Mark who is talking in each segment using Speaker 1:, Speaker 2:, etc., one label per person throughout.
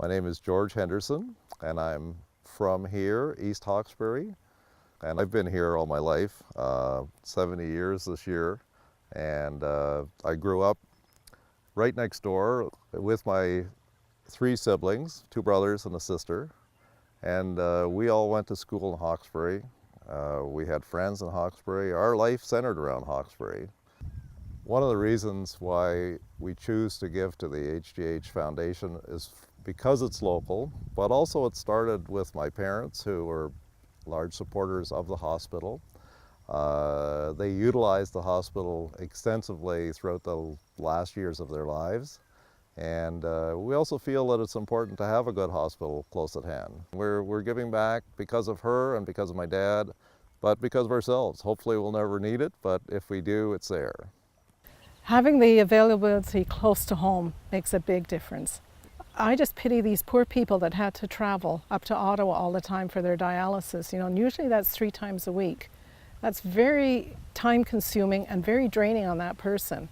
Speaker 1: My name is George Henderson, and I'm from here, East Hawkesbury, and I've been here all my life, 70 years this year, and I grew up right next door with my three siblings, two brothers and a sister, and we all went to school in Hawkesbury. We had friends in Hawkesbury. Our life centered around Hawkesbury. One of the reasons why we choose to give to the HGH Foundation is because it's local, but also it started with my parents, who were large supporters of the hospital. They utilized the hospital extensively throughout the last years of their lives. And we also feel that it's important to have a good hospital close at hand. We're giving back because of her and because of my dad, but because of ourselves. Hopefully we'll never need it, but if we do, it's there.
Speaker 2: Having the availability close to home makes a big difference. I just pity these poor people that had to travel up to Ottawa all the time for their dialysis, and usually that's 3 times a week. That's very time consuming and very draining on that person.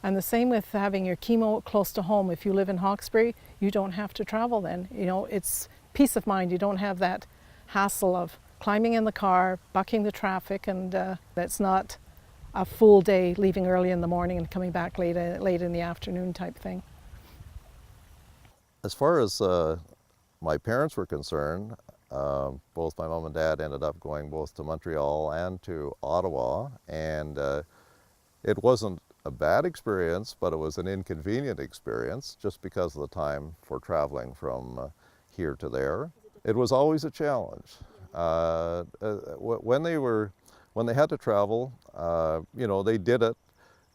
Speaker 2: And the same with having your chemo close to home. If you live in Hawkesbury, you don't have to travel then. It's peace of mind. You don't have that hassle of climbing in the car, bucking the traffic, and that's not a full day, leaving early in the morning and coming back late in the afternoon type thing.
Speaker 1: As far as my parents were concerned, both my mom and dad ended up going both to Montreal and to Ottawa, and it wasn't a bad experience, but it was an inconvenient experience just because of the time for traveling from here to there. It was always a challenge. When they had to travel, they did it,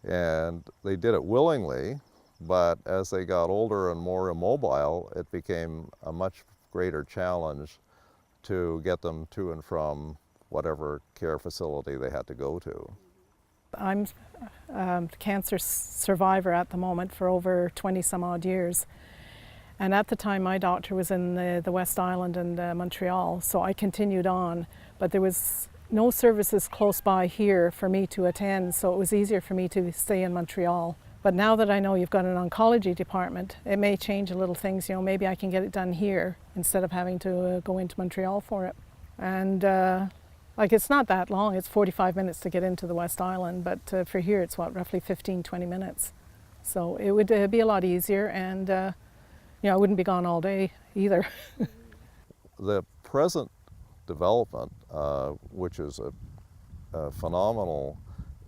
Speaker 1: and they did it willingly, but as they got older and more immobile, it became a much greater challenge to get them to and from whatever care facility they had to go to.
Speaker 2: I'm a cancer survivor at the moment for over 20 some odd years. And at the time my doctor was in the West Island and Montreal, so I continued on, but there was no services close by here for me to attend, so it was easier for me to stay in Montreal. But now that I know you've got an oncology department, it may change a little things. Maybe I can get it done here instead of having to go into Montreal for it. And it's not that long. It's 45 minutes to get into the West Island, but for here it's roughly 15-20 minutes. So it would be a lot easier, and I wouldn't be gone all day either.
Speaker 1: The present development, which is a phenomenal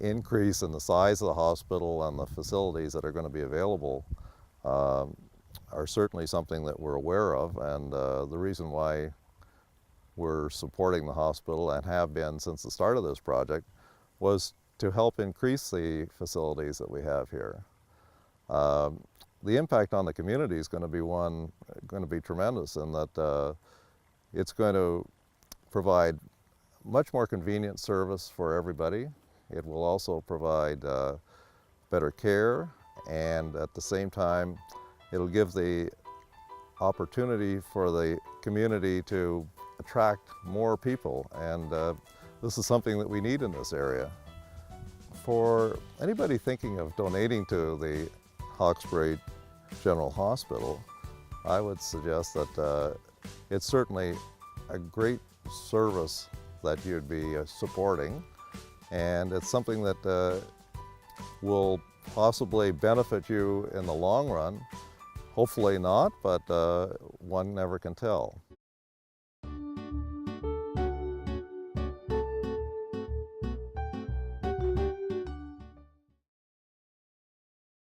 Speaker 1: increase in the size of the hospital and the facilities that are going to be available, are certainly something that we're aware of, and the reason why we're supporting the hospital and have been since the start of this project was to help increase the facilities that we have here. The impact on the community is going to be tremendous, in that it's going to provide much more convenient service for everybody. It will also provide better care, and at the same time it'll give the opportunity for the community to attract more people, and this is something that we need in this area. For anybody thinking of donating to the Hawkesbury General Hospital, I would suggest that it's certainly a great service that you'd be supporting, and it's something that will possibly benefit you in the long run. Hopefully not, but one never can tell.